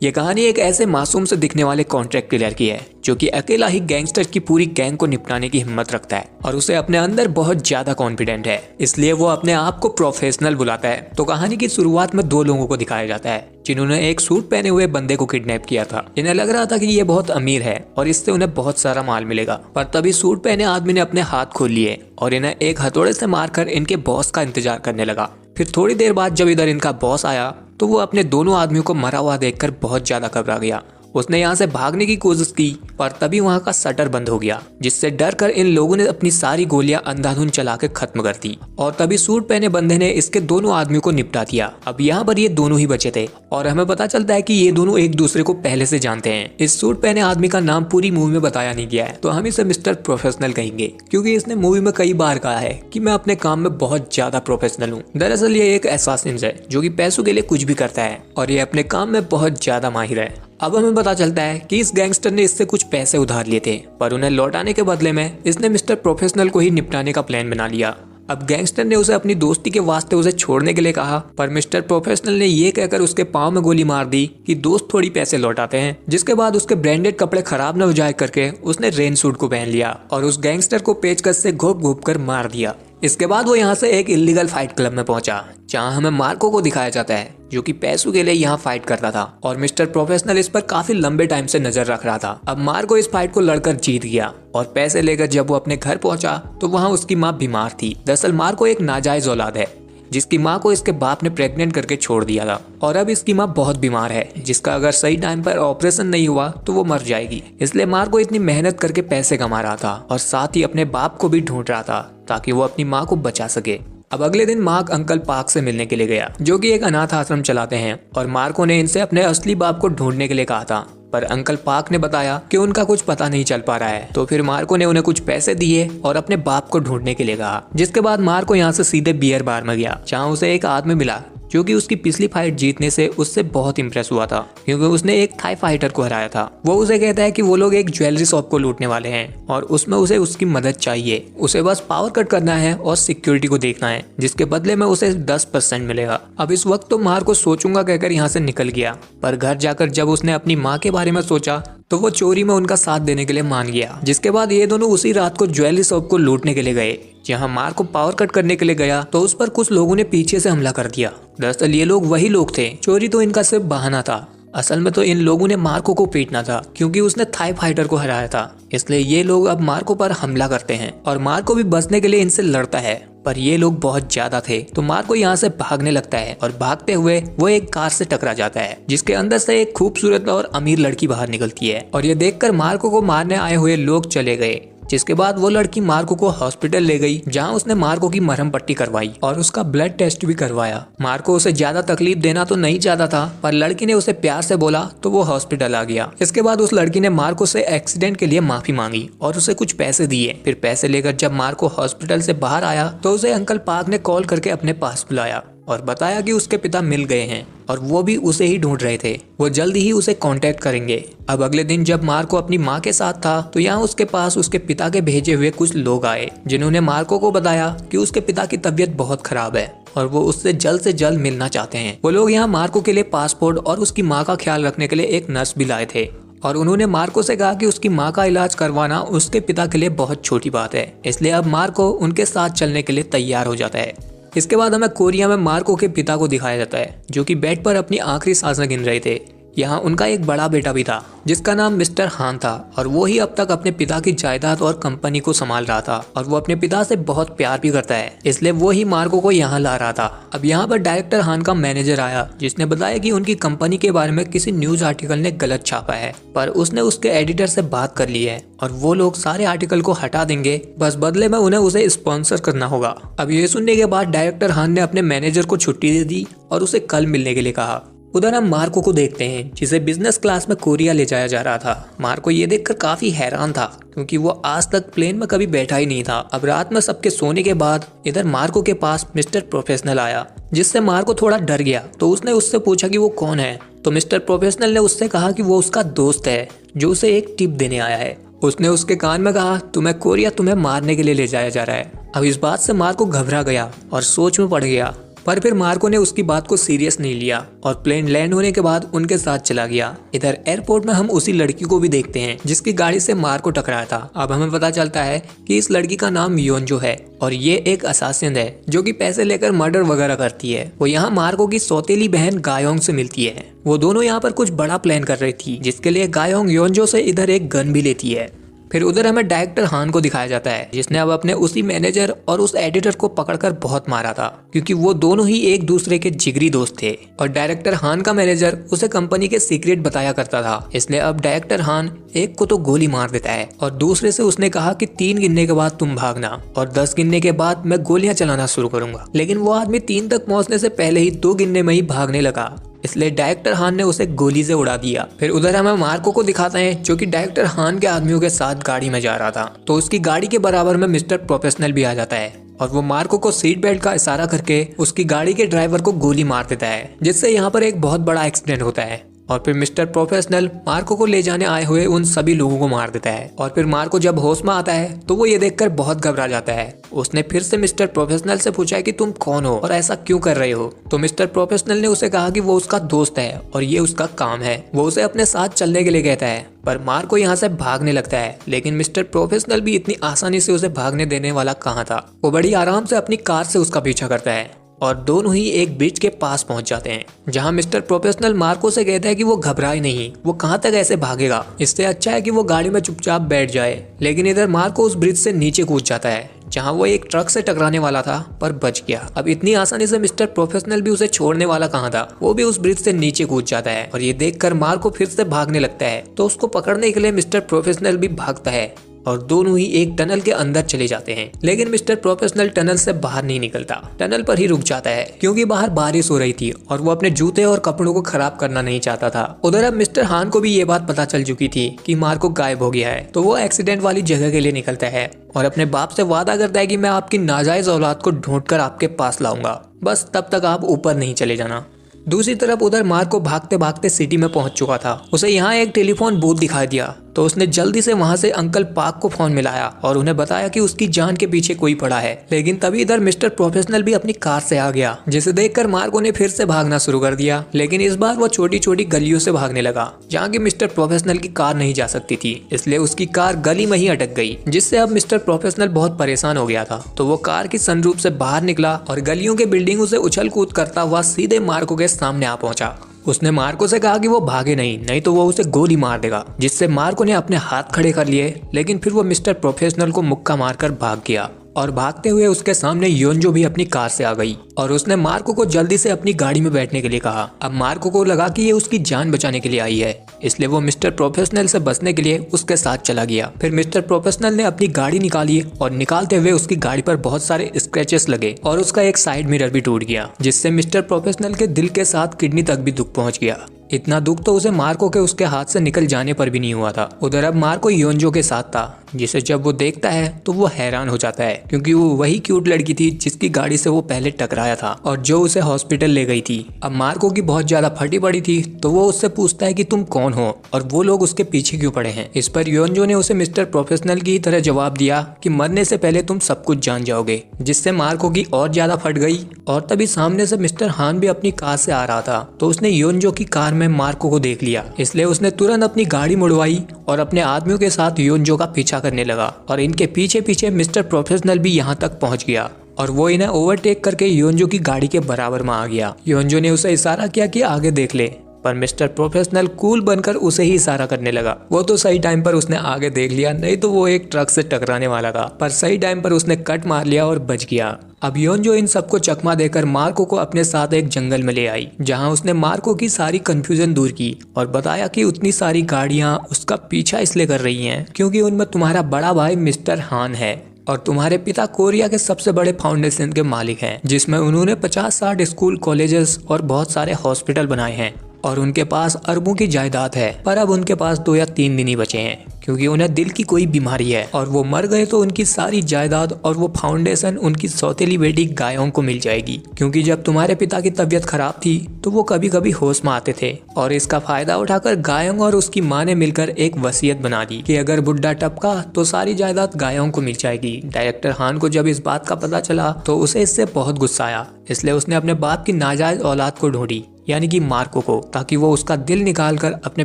ये कहानी एक ऐसे मासूम से दिखने वाले कॉन्ट्रैक्ट किलर की है जो कि अकेला ही गैंगस्टर की पूरी गैंग को निपटाने की हिम्मत रखता है और उसे अपने अंदर बहुत ज्यादा कॉन्फिडेंट है, इसलिए वो अपने आप को प्रोफेशनल बुलाता है। तो कहानी की शुरुआत में दो लोगों को दिखाया जाता है जिन्होंने एक सूट पहने हुए बंदे को किडनैप किया था। इन्हें लग रहा था कि ये बहुत अमीर है और इससे उन्हें बहुत सारा माल मिलेगा, पर तभी सूट पहने आदमी ने अपने हाथ खोल लिए और इन्हें एक हथौड़े से मारकर इनके बॉस का इंतजार करने लगा। फिर थोड़ी देर बाद जब इधर इनका बॉस आया तो वो अपने दोनों आदमियों को मरा हुआ देखकर बहुत ज्यादा घबरा गया। उसने यहाँ से भागने की कोशिश की पर तभी वहाँ का शटर बंद हो गया, जिससे डर कर इन लोगों ने अपनी सारी गोलियां अंधाधुंध चला के खत्म कर दी और तभी सूट पहने बंदे ने इसके दोनों आदमियों को निपटा दिया। अब यहाँ पर ये दोनों ही बचे थे और हमें पता चलता है कि ये दोनों एक दूसरे को पहले से जानते हैं। इस सूट पहने आदमी का नाम पूरी मूवी में बताया नहीं गया है, तो हम इसे मिस्टर प्रोफेशनल कहेंगे क्योंकि इसने मूवी में कई बार कहा है कि मैं अपने काम में बहुत ज्यादा प्रोफेशनल हूँ। दरअसल ये एक असैसिन है जो कि पैसों के लिए कुछ भी करता है और ये अपने काम में बहुत ज्यादा माहिर है। अब हमें पता चलता है कि इस गैंगस्टर ने इससे कुछ पैसे उधार लिए थे, पर उन्हें लौटाने के बदले में इसने मिस्टर प्रोफेशनल को ही निपटाने का प्लान बना लिया। अब गैंगस्टर ने उसे अपनी दोस्ती के वास्ते उसे छोड़ने के लिए कहा, पर मिस्टर प्रोफेशनल ने ये कहकर उसके पाँव में गोली मार दी कि दोस्त थोड़ी पैसे लौटाते हैं। जिसके बाद उसके ब्रांडेड कपड़े खराब न हो जाए करके उसने रेन सूट को पहन लिया और उस गैंगस्टर को पेचकस से घोप घोप कर मार दिया। इसके बाद वो यहाँ से एक इलीगल फाइट क्लब में पहुंचा जहाँ हमें मार्को को दिखाया जाता है जो कि पैसों के लिए यहाँ फाइट करता था और मिस्टर प्रोफेशनल इस पर काफी लंबे टाइम से नजर रख रहा था। अब मार्को इस फाइट को लड़कर जीत गया और पैसे लेकर जब वो अपने घर पहुंचा तो वहाँ उसकी माँ बीमार थी। दरअसल मार्को एक नाजायज औलाद है जिसकी माँ को इसके बाप ने प्रेग्नेंट करके छोड़ दिया था और अब इसकी माँ बहुत बीमार है जिसका अगर सही टाइम पर ऑपरेशन नहीं हुआ तो वो मर जाएगी। इसलिए मार्को इतनी मेहनत करके पैसे कमा रहा था और साथ ही अपने बाप को भी ढूंढ रहा था ताकि वो अपनी माँ को बचा सके। अब अगले दिन मार्क अंकल पार्क से मिलने के लिए गया जो कि एक अनाथ आश्रम चलाते हैं और मार्को ने इनसे अपने असली बाप को ढूंढने के लिए कहा था, पर अंकल पार्क ने बताया कि उनका कुछ पता नहीं चल पा रहा है। तो फिर मार्को ने उन्हें कुछ पैसे दिए और अपने बाप को ढूंढने के लिए कहा। जिसके बाद मार्को यहाँ से सीधे बियर बार में गया जहाँ उसे एक आदमी मिला जो कि उसकी पिछली फाइट जीतने से उससे बहुत इंप्रेस हुआ था क्योंकि उसने एक थाई फाइटर को हराया था। वो उसे कहता है कि वो लोग एक ज्वेलरी शॉप को लूटने वाले हैं और उसमें उसे उसकी मदद चाहिए। उसे बस पावर कट करना है और सिक्योरिटी को देखना है, जिसके बदले में उसे 10% मिलेगा। अब इस वक्त तो मार्को सोचूंगा कहकर यहाँ से निकल गया, पर घर जाकर जब उसने अपनी माँ के बारे में सोचा तो वो चोरी में उनका साथ देने के लिए मान गया। जिसके बाद ये दोनों उसी रात को ज्वेलरी शॉप को लूटने के लिए गए जहां मार्को पावर कट करने के लिए गया तो उस पर कुछ लोगों ने पीछे से हमला कर दिया। दरअसल ये लोग वही लोग थे, चोरी तो इनका सिर्फ बहाना था। असल में तो इन लोगों ने मार्को को पीटना था क्योंकि उसने थाई फाइटर को हराया था। इसलिए ये लोग अब मार्को पर हमला करते हैं और मार्को भी बचने के लिए इनसे लड़ता है, पर ये लोग बहुत ज्यादा थे तो मार्को यहाँ से भागने लगता है और भागते हुए वो एक कार से टकरा जाता है जिसके अंदर से एक खूबसूरत और अमीर लड़की बाहर निकलती है और ये देखकर मार्को को मारने आए हुए लोग चले गए। जिसके बाद वो लड़की मार्को को हॉस्पिटल ले गई जहां उसने मार्को की मरहम पट्टी करवाई और उसका ब्लड टेस्ट भी करवाया। मार्को उसे ज्यादा तकलीफ देना तो नहीं चाहता था, पर लड़की ने उसे प्यार से बोला तो वो हॉस्पिटल आ गया। इसके बाद उस लड़की ने मार्को से एक्सीडेंट के लिए माफी मांगी और उसे कुछ पैसे दिए। फिर पैसे लेकर जब मार्को हॉस्पिटल से बाहर आया तो उसे अंकल पार्क ने कॉल करके अपने पास बुलाया और बताया कि उसके पिता मिल गए हैं और वो भी उसे ही ढूंढ रहे थे, वो जल्दी ही उसे कांटेक्ट करेंगे। अब अगले दिन जब मार्को अपनी माँ के साथ था तो यहाँ उसके पास उसके पिता के भेजे हुए कुछ लोग आए जिन्होंने मार्को को बताया कि उसके पिता की तबीयत बहुत खराब है और वो उससे से जल्द मिलना चाहते हैं। वो लोग यहाँ मार्को के लिए पासपोर्ट और उसकी माँ का ख्याल रखने के लिए एक नर्स भी लाए थे और उन्होंने मार्को से कहा कि उसकी माँ का इलाज करवाना उसके पिता के लिए बहुत छोटी बात है, इसलिए अब मार्को उनके साथ चलने के लिए तैयार हो जाता है। इसके बाद हमें कोरिया में मार्को के पिता को दिखाया जाता है जो कि बेड पर अपनी आखिरी सांसें गिन रहे थे। यहाँ उनका एक बड़ा बेटा भी था जिसका नाम मिस्टर हान था और वो ही अब तक अपने पिता की जायदाद और कंपनी को संभाल रहा था और वो अपने पिता से बहुत प्यार भी करता है, इसलिए वो ही मार्को को यहाँ ला रहा था। अब यहाँ पर डायरेक्टर हान का मैनेजर आया जिसने बताया कि उनकी कंपनी के बारे में किसी न्यूज आर्टिकल ने गलत छापा है, पर उसने उसके एडिटर से बात कर ली है और वो लोग सारे आर्टिकल को हटा देंगे, बस बदले में उन्हें उसे स्पॉन्सर करना होगा। अब ये सुनने के बाद डायरेक्टर हान ने अपने मैनेजर को छुट्टी दे दी और उसे कल मिलने के लिए कहा। उधर हम मार्को को देखते हैं जिसे बिजनेस क्लास में कोरिया ले जाया जा रहा था। मार्को ये देखकर काफी हैरान था क्योंकि वो आज तक प्लेन में कभी बैठा ही नहीं था। अब रात में सबके सोने के बाद इधर मार्को के पास मिस्टर प्रोफेशनल आया जिससे मार्को थोड़ा डर गया। तो उसने उससे पूछा कि वो कौन है, तो मिस्टर प्रोफेशनल ने उससे कहा कि वो उसका दोस्त है जो उसे एक टिप देने आया है। उसने उसके कान में कहा तुम्हें कोरिया तुम्हें मारने के लिए ले जाया जा रहा है। अब इस बात से मार्को घबरा गया और सोच में पड़ गया पर फिर मार्को ने उसकी बात को सीरियस नहीं लिया और प्लेन लैंड होने के बाद उनके साथ चला गया। इधर एयरपोर्ट में हम उसी लड़की को भी देखते हैं जिसकी गाड़ी से मार्को टकराया था। अब हमें पता चलता है कि इस लड़की का नाम योंजो है और ये एक असासिन है जो कि पैसे लेकर मर्डर वगैरह करती है। वो यहाँ मार्को की सौतेली बहन गायोंग से मिलती है। वो दोनों यहाँ पर कुछ बड़ा प्लान कर रही थी जिसके लिए गायोंग योंजो से इधर एक गन भी लेती है। फिर उधर हमें डायरेक्टर हान को दिखाया जाता है जिसने अब अपने उसी मैनेजर और उस एडिटर को पकड़कर बहुत मारा था क्योंकि वो दोनों ही एक दूसरे के जिगरी दोस्त थे और डायरेक्टर हान का मैनेजर उसे कंपनी के सीक्रेट बताया करता था। इसलिए अब डायरेक्टर हान एक को तो गोली मार देता है और दूसरे से उसने कहा कि 3 गिनने के बाद तुम भागना और 10 गिनने के बाद मैं गोलियां चलाना शुरू करूंगा। लेकिन वो आदमी 3 तक पहुंचने से पहले ही 2 गिनने में ही भागने लगा, इसलिए डायरेक्टर हान ने उसे गोली से उड़ा दिया। फिर उधर हमें मार्को को दिखाते हैं जो कि डायरेक्टर हान के आदमियों के साथ गाड़ी में जा रहा था। तो उसकी गाड़ी के बराबर में मिस्टर प्रोफेशनल भी आ जाता है और वो मार्को को सीट बेल्ट का इशारा करके उसकी गाड़ी के ड्राइवर को गोली मार देता है, जिससे यहाँ पर एक बहुत बड़ा एक्सीडेंट होता है। और फिर मिस्टर प्रोफेशनल मार्को को ले जाने आए हुए उन सभी लोगों को मार देता है। और फिर मार्को जब होश में आता है तो वो ये देखकर बहुत घबरा जाता है। उसने फिर से मिस्टर प्रोफेशनल से पूछा है कि तुम कौन हो और ऐसा क्यों कर रहे हो। तो मिस्टर प्रोफेशनल ने उसे कहा कि वो उसका दोस्त है और ये उसका काम है। वो उसे अपने साथ चलने के लिए कहता है पर मार्को यहाँ से भागने लगता है। लेकिन मिस्टर प्रोफेशनल भी इतनी आसानी से उसे भागने देने वाला कहाँ था। वो बड़ी आराम से अपनी कार से उसका पीछा करता है और दोनों ही एक ब्रिज के पास पहुंच जाते हैं जहां मिस्टर प्रोफेशनल मार्को से कहता है कि वो घबराए नहीं, वो कहां तक ऐसे भागेगा, इससे अच्छा है कि वो गाड़ी में चुपचाप बैठ जाए। लेकिन इधर मार्को उस ब्रिज से नीचे कूद जाता है जहां वो एक ट्रक से टकराने वाला था पर बच गया। अब इतनी आसानी से मिस्टर प्रोफेशनल भी उसे छोड़ने वाला कहां था, वो भी उस ब्रिज से नीचे कूद जाता है और ये देखकर मार्को फिर से भागने लगता है। तो उसको पकड़ने के लिए मिस्टर प्रोफेशनल भी भागता है और दोनों ही एक टनल के अंदर चले जाते हैं। लेकिन मिस्टर प्रोफेशनल टनल से बाहर नहीं निकलता, टनल पर ही रुक जाता है क्योंकि बाहर बारिश हो रही थी और वो अपने जूते और कपड़ों को खराब करना नहीं चाहता था। उधर अब मिस्टर हान को भी ये बात पता चल चुकी थी कि मार्को गायब हो गया है। तो वो एक्सीडेंट वाली जगह के लिए निकलता है और अपने बाप से वादा करता है कि मैं आपकी नाजायज औलाद को ढूंढकर आपके पास लाऊंगा, बस तब तक आप ऊपर नहीं चले जाना। दूसरी तरफ उधर मार्को भागते भागते सिटी में पहुंच चुका था। उसे यहाँ एक टेलीफोन बूथ दिखाई दिया तो उसने जल्दी से वहां से अंकल पार्क को फोन मिलाया और उन्हें बताया कि उसकी जान के पीछे कोई पड़ा है। लेकिन तभी इधर मिस्टर प्रोफेशनल भी अपनी कार से आ गया, जिसे देखकर मार्को ने फिर से भागना शुरू कर दिया। लेकिन इस बार वो छोटी छोटी गलियों से भागने लगा जहाँ की मिस्टर प्रोफेशनल की कार नहीं जा सकती थी, इसलिए उसकी कार गली में ही अटक गई, जिससे अब मिस्टर प्रोफेशनल बहुत परेशान हो गया था। तो वो कार की सनरूफ से बाहर निकला और गलियों के बिल्डिंगों से उछल कूद करता हुआ सीधे मार्को के सामने आ पहुंचा। उसने मार्को से कहा कि वो भागे नहीं तो वो उसे गोली मार देगा, जिससे मार्को ने अपने हाथ खड़े कर लिए। लेकिन फिर वो मिस्टर प्रोफेशनल को मुक्का मारकर भाग गया और भागते हुए उसके सामने योंजो भी अपनी कार से आ गई और उसने मार्को को जल्दी से अपनी गाड़ी में बैठने के लिए कहा। अब मार्को को लगा कि ये उसकी जान बचाने के लिए आई है, इसलिए वो मिस्टर प्रोफेशनल से बचने के लिए उसके साथ चला गया। फिर मिस्टर प्रोफेशनल ने अपनी गाड़ी निकाली और निकालते हुए उसकी गाड़ी पर बहुत सारे स्क्रैचेस लगे और उसका एक साइड मिरर भी टूट गया, जिससे मिस्टर प्रोफेशनल के दिल के साथ किडनी तक भी दुख पहुंच गया। इतना दुख तो उसे मार्को के उसके हाथ से निकल जाने पर भी नहीं हुआ था। उधर अब मार्को योंजो के साथ था, जिसे जब वो देखता है तो वो हैरान हो जाता है क्योंकि वो वही क्यूट लड़की थी जिसकी गाड़ी से वो पहले टकराया था और जो उसे हॉस्पिटल ले गई थी। अब मार्को की बहुत ज्यादा फटी पड़ी थी तो वो उससे पूछता है कि तुम कौन हो और वो लोग उसके पीछे क्यों पड़े हैं। इस पर योंजो ने उसे मिस्टर प्रोफेशनल की तरह जवाब दिया कि मरने से पहले तुम सब कुछ जान जाओगे, जिससे मार्को की और ज्यादा फट गई। और तभी सामने से मिस्टर हान भी अपनी कार से आ रहा था तो उसने योंजो की कार में मार्को को देख लिया, इसलिए उसने तुरंत अपनी गाड़ी मुड़वाई और अपने आदमियों के साथ योंजो का पीछा करने लगा और इनके पीछे पीछे मिस्टर प्रोफेशनल भी यहाँ तक पहुँच गया और वो इन्हें ओवरटेक करके योंजो की गाड़ी के बराबर में आ गया। योंजो ने उसे इशारा किया कि आगे देख ले, पर मिस्टर प्रोफेशनल कूल बनकर उसे ही इशारा करने लगा। वो तो सही टाइम पर उसने आगे देख लिया, नहीं तो वो एक ट्रक से टकराने वाला था, पर सही टाइम पर उसने कट मार लिया और बच गया। अब योंजो इन सबको चकमा देकर मार्को को अपने साथ एक जंगल में ले आई, जहां उसने मार्को की सारी कंफ्यूजन दूर की और बताया कि उतनी सारी गाड़ियां उसका पीछा इसलिए कर रही हैं क्योंकि उनमें तुम्हारा बड़ा भाई मिस्टर हान है और तुम्हारे पिता कोरिया के सबसे बड़े फाउंडेशन के मालिक हैं, जिसमें उन्होंने 50-60 स्कूल, कॉलेजेस और बहुत सारे हॉस्पिटल बनाए हैं। और उनके पास अरबों की जायदाद है। पर अब उनके पास 2 या 3 दिन ही बचे हैं क्योंकि उन्हें दिल की कोई बीमारी है और वो मर गए तो उनकी सारी जायदाद और वो फाउंडेशन उनकी सौतेली बेटी गायोंग को मिल जाएगी। क्योंकि जब तुम्हारे पिता की तबीयत खराब थी तो वो कभी कभी होश में आते थे और इसका फायदा उठाकर गायोंग और उसकी माँ ने मिलकर एक वसीयत बना दी कि अगर बुढ़ा टपका तो सारी जायदाद गायोंग को मिल जाएगी। डायरेक्टर हान को जब इस बात का पता चला तो उसे इससे बहुत गुस्सा आया, इसलिए उसने अपने बाप की नाजायज औलाद को ढूंढी यानी कि मार्को को, ताकि वो उसका दिल निकालकर अपने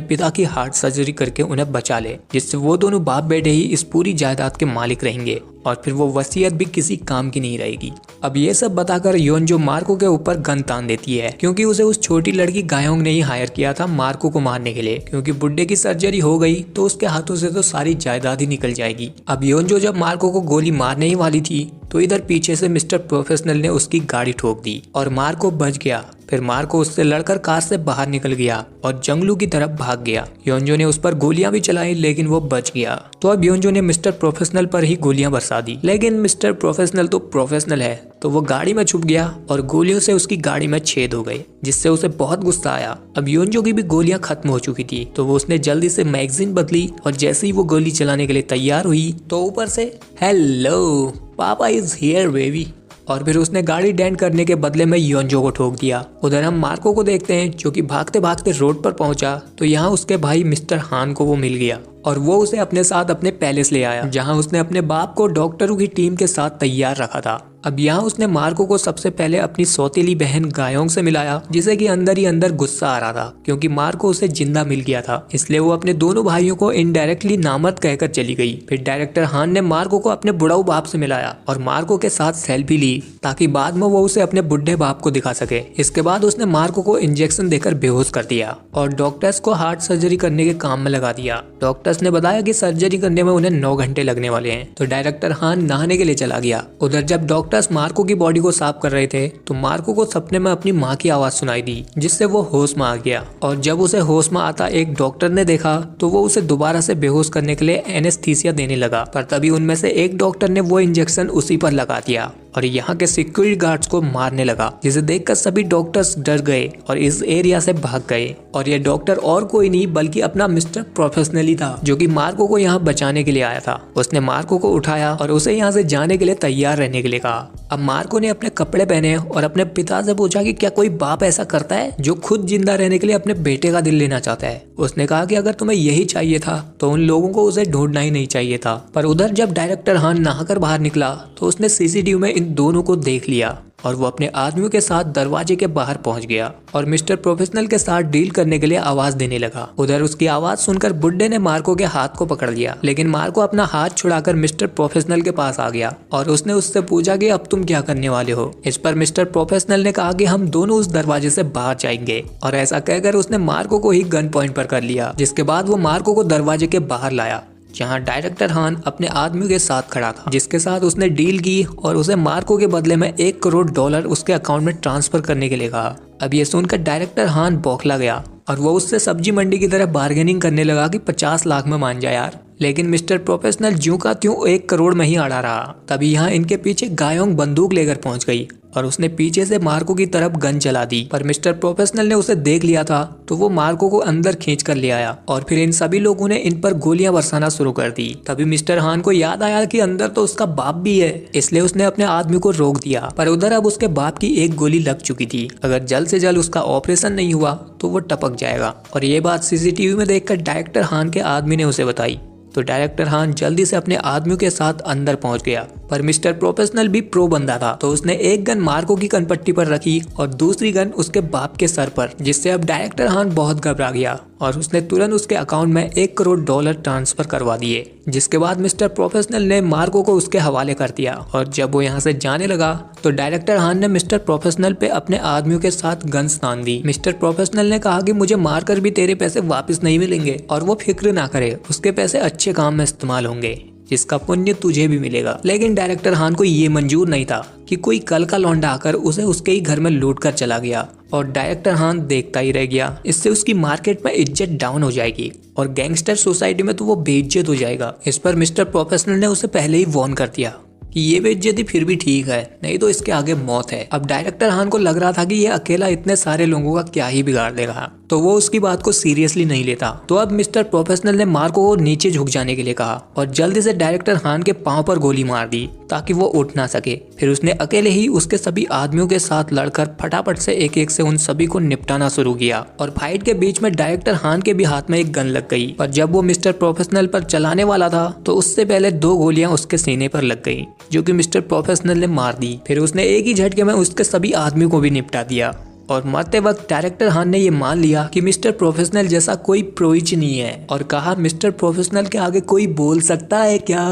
पिता की हार्ट सर्जरी करके उन्हें बचा ले, जिससे वो दोनों बाप बेटे ही इस पूरी जायदाद के मालिक रहेंगे और फिर वो वसीयत भी किसी काम की नहीं रहेगी। अब ये सब बताकर योंजो मार्को के ऊपर गन तान देती है क्योंकि उसे उस छोटी लड़की गायोंग ने ही हायर किया था मार्को को मारने के लिए, क्योंकि बुड्ढे की सर्जरी हो गई तो उसके हाथों से तो सारी जायदाद ही निकल जाएगी। अब योंजो जब मार्को को गोली मारने ही वाली थी तो इधर पीछे से मिस्टर प्रोफेशनल ने उसकी गाड़ी ठोक दी और मार्को बच गया। फिर मार्को उससे लड़कर कार से बाहर निकल गया और जंगलों की तरफ भाग गया। योंजो ने उस पर गोलियां भी चलाई लेकिन वो बच गया। तो अब योंजो ने मिस्टर प्रोफेशनल पर ही गोलियां बरसा दी, लेकिन मिस्टर प्रोफेशनल तो प्रोफेशनल है तो वो गाड़ी में छुप गया और गोलियों से उसकी गाड़ी में छेद हो गए, जिससे उसे बहुत गुस्सा आया। अब योंजो की भी गोलियां खत्म हो चुकी थी तो वो उसने जल्दी से मैगजीन बदली और जैसे ही वो गोली चलाने के लिए तैयार हुई तो ऊपर से हेलो पापा इज हियर बेबी, और फिर उसने गाड़ी डेंट करने के बदले में योंजो को ठोक दिया। उधर हम मार्को को देखते हैं जो कि भागते भागते रोड पर पहुंचा तो यहाँ उसके भाई मिस्टर हान को वो मिल गया और वो उसे अपने साथ अपने पैलेस ले आया जहाँ उसने अपने बाप को डॉक्टरों की टीम के साथ तैयार रखा था। अब यहाँ उसने मार्को को सबसे पहले अपनी सौतेली बहन गायोंग से मिलाया, जिसे कि अंदर ही अंदर गुस्सा आ रहा था क्योंकि मार्को उसे जिंदा मिल गया था, इसलिए वो अपने दोनों भाइयों को इनडायरेक्टली नामर्द कहकर चली गई। फिर डायरेक्टर हान ने मार्को को अपने बुढ़ाऊ बाप से मिलाया और मार्को के साथ सेल्फी ली ताकि बाद में वो उसे अपने बुढ़े बाप को दिखा सके। इसके बाद उसने मार्को को इंजेक्शन देकर बेहोश कर दिया और डॉक्टर्स को हार्ट सर्जरी करने के काम में लगा दिया। डॉक्टर्स ने बताया कि सर्जरी करने में उन्हें 9 घंटे लगने वाले हैं, तो डायरेक्टर हान नहाने के लिए चला गया। उधर जब डॉक्टर्स मार्को की बॉडी को साफ कर रहे थे तो मार्को को सपने में अपनी माँ की आवाज सुनाई दी, जिससे वो होश में आ गया। और जब उसे होश में आता एक डॉक्टर ने देखा तो वो उसे दोबारा से बेहोश करने के लिए एनेस्थीसिया देने लगा, पर तभी उनमें से एक डॉक्टर ने वो इंजेक्शन उसी पर लगा दिया और यहाँ के सिक्योरिटी गार्ड्स को मारने लगा, जिसे देखकर सभी डॉक्टर्स डर गए और इस एरिया से भाग गए। और ये डॉक्टर और कोई नहीं बल्कि अपना मिस्टर प्रोफेशनल ही था जो कि मार्को को यहाँ बचाने के लिए आया था। उसने मार्को को उठाया और उसे यहाँ से जाने के लिए तैयार रहने के लिए कहा। अब मार्को ने अपने कपड़े पहने और अपने पिता से पूछा कि क्या कोई बाप ऐसा करता है जो खुद जिंदा रहने के लिए अपने बेटे का दिल लेना चाहता है। उसने कहा कि अगर तुम्हें यही चाहिए था तो उन लोगों को उसे ढूंढना ही नहीं चाहिए था। पर उधर जब डायरेक्टर हान नहाकर बाहर निकला तो उसने सीसीटीवी में इन दोनों को देख लिया और वो अपने आदमियों के साथ दरवाजे के बाहर पहुंच गया और मिस्टर प्रोफेशनल के साथ डील करने के लिए आवाज देने लगा। उधर उसकी आवाज सुनकर बुड्ढे ने मार्को के हाथ को पकड़ लिया, लेकिन मार्को अपना हाथ छुड़ाकर मिस्टर प्रोफेशनल के पास आ गया और उसने उससे पूछा कि अब तुम क्या करने वाले हो। इस पर मिस्टर प्रोफेशनल ने कहा कि हम दोनों उस दरवाजे से बाहर जाएंगे, और ऐसा कहकर उसने मार्को को ही गन पॉइंट पर कर लिया। जिसके बाद वो मार्को को दरवाजे के बाहर लाया जहां डायरेक्टर हान अपने आदमियों के साथ खड़ा था, जिसके साथ उसने डील की और उसे मार्को के बदले में $1 करोड़ उसके अकाउंट में ट्रांसफर करने के लिए कहा। अब ये सुनकर डायरेक्टर हान बौखला गया और वो उससे सब्जी मंडी की तरह बार्गेनिंग करने लगा कि 50 लाख में मान जा यार, लेकिन मिस्टर प्रोफेशनल ज्यों का त्यों 1 करोड़ में ही अड़ा रहा। तभी यहाँ इनके पीछे गायोंग बंदूक लेकर पहुंच गई और उसने पीछे से मार्को की तरफ गन चला दी, पर मिस्टर प्रोफेशनल ने उसे देख लिया था तो वो मार्को को अंदर खींच कर ले आया और फिर इन सभी लोगों ने इन पर गोलियां बरसाना शुरू कर दी। तभी मिस्टर हान को याद आया कि अंदर तो उसका बाप भी है, इसलिए उसने अपने आदमी को रोक दिया। पर उधर अब उसके बाप की एक गोली लग चुकी थी, अगर जल्द से जल्द उसका ऑपरेशन नहीं हुआ तो वो टपक जाएगा। और ये बात सीसीटीवी में देखकर डायरेक्टर हान के आदमी ने उसे बताई, तो डायरेक्टर हान जल्दी से अपने आदमियों के साथ अंदर पहुंच गया। पर मिस्टर प्रोफेशनल भी प्रो बंदा था, तो उसने एक गन मार्को की कनपट्टी पर रखी और दूसरी गन उसके बाप के सर पर, जिससे अब डायरेक्टर हान बहुत घबरा गया और उसने तुरंत उसके अकाउंट में $1 करोड़ ट्रांसफर करवा दिए। जिसके बाद मिस्टर प्रोफेशनल ने मार्को को उसके हवाले कर दिया और जब वो यहाँ से जाने लगा तो डायरेक्टर हान ने मिस्टर प्रोफेशनल पे अपने आदमियों के साथ गन्स तान दी। मिस्टर प्रोफेशनल ने कहा कि मुझे मारकर भी तेरे पैसे वापस नहीं मिलेंगे और वो फिक्र ना करे, उसके पैसे अच्छे काम में इस्तेमाल होंगे जिसका पुण्य तुझे भी मिलेगा। लेकिन डायरेक्टर हान को ये मंजूर नहीं था कि कोई कल का लौंडा आकर उसे उसके ही घर में लूट कर चला गया और डायरेक्टर हान देखता ही रह गया। इससे उसकी मार्केट में इज्जत डाउन हो जाएगी और गैंगस्टर सोसाइटी में तो वो बेइज्जत हो जाएगा। इस पर मिस्टर प्रोफेशनल ने उसे पहले ही वार्न कर दिया कि ये बेइज्जती फिर भी ठीक है, नहीं तो इसके आगे मौत है। अब डायरेक्टर हान को लग रहा था कि ये अकेला इतने सारे लोगों का क्या ही बिगाड़ देगा, तो वो उसकी बात को सीरियसली नहीं लेता। तो अब मिस्टर प्रोफेशनल ने मार्को को नीचे झुक जाने के लिए कहा और जल्दी से डायरेक्टर हान के पांव पर गोली मार दी ताकि वो उठ ना सके। फिर उसने अकेले ही उसके सभी आदमियों के साथ लड़कर फटाफट से एक एक से उन सभी को निपटाना शुरू किया और फाइट के बीच में डायरेक्टर हान के भी हाथ में एक गन लग गई। पर जब वो मिस्टर प्रोफेशनल पर चलाने वाला था तो उससे पहले 2 गोलियां उसके सीने पर लग गई जो कि मिस्टर प्रोफेशनल ने मार दी। फिर उसने एक ही झटके में उसके सभी आदमियों को भी निपटा दिया और मरते वक्त डायरेक्टर हान ने ये मान लिया कि मिस्टर प्रोफेशनल जैसा कोई प्रोइच नहीं है और कहा, मिस्टर प्रोफेशनल के आगे कोई बोल सकता है क्या।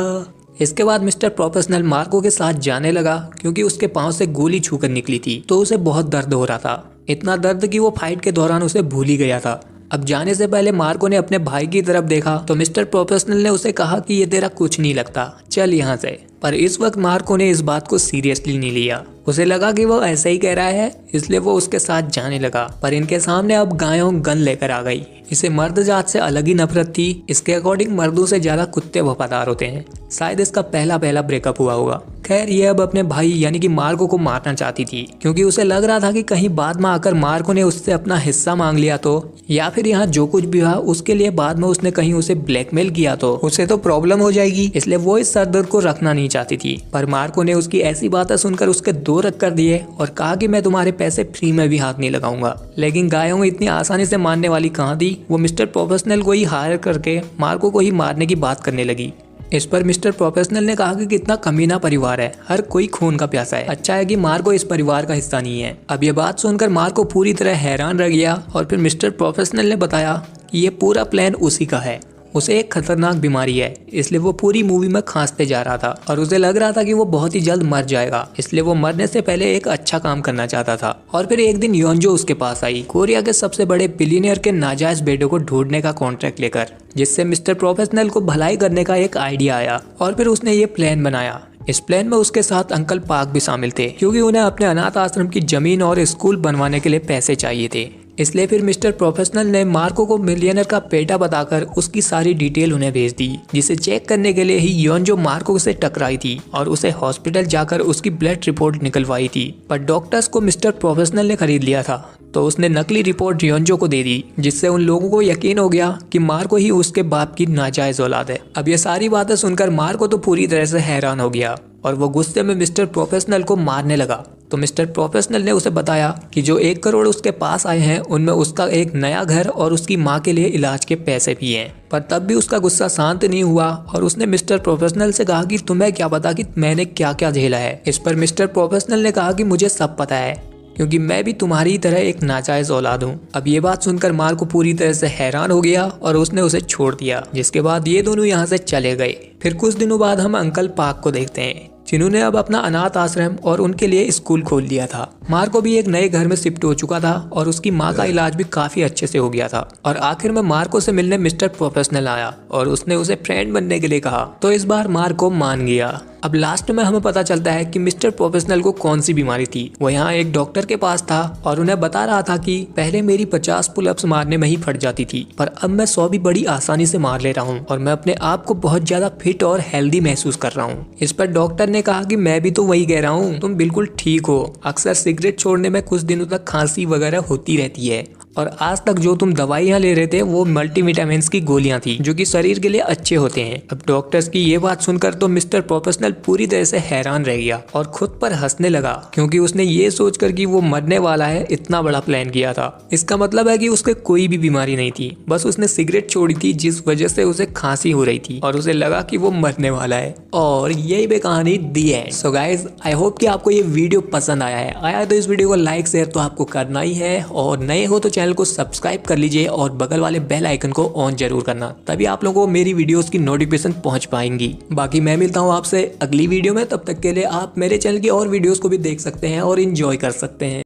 इसके बाद मिस्टर प्रोफेशनल मार्को के साथ जाने लगा क्योंकि उसके पांव से गोली छूकर निकली थी तो उसे बहुत दर्द हो रहा था, इतना दर्द कि वो फाइट के दौरान उसे भूल ही गया था। अब जाने से पहले मार्को ने अपने भाई की तरफ देखा तो मिस्टर प्रोफेशनल ने उसे कहा कि ये तेरा कुछ नहीं लगता, चल यहाँ से। पर इस वक्त मार्को ने इस बात को सीरियसली नहीं लिया, उसे लगा कि वो ऐसे ही कह रहा है इसलिए वो उसके साथ जाने लगा। पर इनके सामने अब गायों गन लेकर आ गई। इसे मर्द जात से अलग ही नफरत थी। इसके अकॉर्डिंग मर्दों से ज्यादा कुत्ते वफादार होते हैं। शायद इसका पहला ब्रेकअप हुआ होगा। खैर ये अब अपने भाई यानी कि मार्को को मारना चाहती थी क्योंकि उसे लग रहा था कि कहीं बाद में आकर मार्को ने उससे अपना हिस्सा मांग लिया तो, या फिर यहाँ जो कुछ भी हुआ उसके लिए बाद में उसने कहीं उसे ब्लैकमेल किया तो उसे तो प्रॉब्लम हो जाएगी, इसलिए वो इस सरदर्द को रखना नहीं चाहती थी। पर मार्को ने उसकी ऐसी बातें सुनकर उसके 2 रद्द कर दिए और कहा कि मैं तुम्हारे पैसे फ्री में भी हाथ नहीं लगाऊंगा। लेकिन गायों इतनी आसानी से मारने वाली कहाँ थी, वो मिस्टर प्रोफेशनल को ही हायर करके मार्को को ही मारने की बात करने लगी। इस पर मिस्टर प्रोफेशनल ने कहा कि कितना कमीना परिवार है, हर कोई खून का प्यासा है, अच्छा है कि मार्को इस परिवार का हिस्सा नहीं है। अब ये बात सुनकर मार्को पूरी तरह हैरान रह गया और फिर मिस्टर प्रोफेशनल ने बताया कि ये पूरा प्लान उसी का है। उसे एक खतरनाक बीमारी है इसलिए वो पूरी मूवी में खांसते जा रहा था और उसे लग रहा था कि वो बहुत ही जल्द मर जाएगा, इसलिए वो मरने से पहले एक अच्छा काम करना चाहता था। और फिर एक दिन योंजो उसके पास आई कोरिया के सबसे बड़े बिलियनियर के नाजायज बेटे को ढूंढने का कॉन्ट्रैक्ट लेकर, जिससे मिस्टर प्रोफेशनल को भलाई करने का एक आइडिया आया और फिर उसने ये प्लान बनाया। इस प्लान में उसके साथ अंकल पार्क भी शामिल थे क्योंकि उन्हें अपने अनाथ आश्रम की जमीन और स्कूल बनवाने के लिए पैसे चाहिए थे। इसलिए फिर मिस्टर प्रोफेशनल ने मार्को को मिलियनर का बेटा बताकर उसकी सारी डिटेल उन्हें भेज दी, जिसे चेक करने के लिए ही योंजो मार्को से टकराई थी और उसे हॉस्पिटल जाकर उसकी ब्लड रिपोर्ट निकलवाई थी। पर डॉक्टर्स को मिस्टर प्रोफेशनल ने खरीद लिया था तो उसने नकली रिपोर्ट योंजो को दे दी, जिससे उन लोगों को यकीन हो गया कि मार्को ही उसके बाप की नाजायज औलाद है। अब ये सारी बातें सुनकर मार्को तो पूरी तरह से हैरान हो गया और वो गुस्से में मिस्टर प्रोफेशनल को मारने लगा। तो मिस्टर प्रोफेशनल ने उसे बताया कि जो 1 करोड़ उसके पास आए हैं उनमें उसका एक नया घर और उसकी माँ के लिए इलाज के पैसे भी हैं। पर तब भी उसका गुस्सा शांत नहीं हुआ और उसने मिस्टर प्रोफेशनल से कहा कि तुम्हें क्या पता कि मैंने क्या क्या झेला है। इस पर मिस्टर प्रोफेशनल ने कहा कि मुझे सब पता है क्योंकि मैं भी तुम्हारी तरह एक नाजायज औलाद हूँ। अब ये बात सुनकर मार्को पूरी तरह से हैरान हो गया और उसने उसे छोड़ दिया, जिसके बाद ये दोनों यहाँ से चले गए। फिर कुछ दिनों बाद हम अंकल पार्क को देखते हैं जिन्होंने अब अपना अनाथ आश्रम और उनके लिए स्कूल खोल लिया था। मार्को भी एक नए घर में शिफ्ट हो चुका था और उसकी माँ का इलाज भी काफी अच्छे से हो गया था। और आखिर में मार्को से मिलने मिस्टर प्रोफेशनल आया और उसने उसे फ्रेंड बनने के लिए कहा, तो इस बार मार्को मान गया। अब लास्ट में हमें पता चलता है कि मिस्टर प्रोफेशनल को कौन सी बीमारी थी। वो यहाँ एक डॉक्टर के पास था और उन्हें बता रहा था कि पहले मेरी 50 पुलअप्स मारने में ही फट जाती थी, पर अब मैं 100 भी बड़ी आसानी से मार ले रहा हूँ और मैं अपने आप को बहुत ज्यादा फिट और हेल्दी महसूस कर रहा हूँ। इस पर डॉक्टर ने कहा कि मैं भी तो वही कह रहा हूँ, तुम बिल्कुल ठीक हो। अक्सर सिगरेट छोड़ने में कुछ दिनों तक खांसी वगैरह होती रहती है और आज तक जो तुम दवाइयाँ ले रहे थे वो मल्टीविटामिन्स की गोलियां थी जो कि शरीर के लिए अच्छे होते हैं। अब डॉक्टर्स की ये बात सुनकर तो मिस्टर प्रोफेशनल पूरी तरह से हैरान रह गया और खुद पर हंसने लगा क्योंकि उसने ये सोचकर कि वो मरने वाला है इतना बड़ा प्लान किया था। इसका मतलब है कि उसके कोई भी बीमारी नहीं थी, बस उसने सिगरेट छोड़ी थी जिस वजह से उसे खांसी हो रही थी और उसे लगा कि वो मरने वाला है। और यही बे कहानी दी है। सो गाइज आई होप कि आपको ये वीडियो पसंद आया तो इस वीडियो को लाइक शेयर तो आपको करना ही है और नए हो तो चैनल को सब्सक्राइब कर लीजिए और बगल वाले बेल आइकन को ऑन जरूर करना, तभी आप लोगों को मेरी वीडियोस की नोटिफिकेशन पहुंच पाएंगी। बाकी मैं मिलता हूं आपसे अगली वीडियो में, तब तक के लिए आप मेरे चैनल की और वीडियोस को भी देख सकते हैं और एंजॉय कर सकते हैं।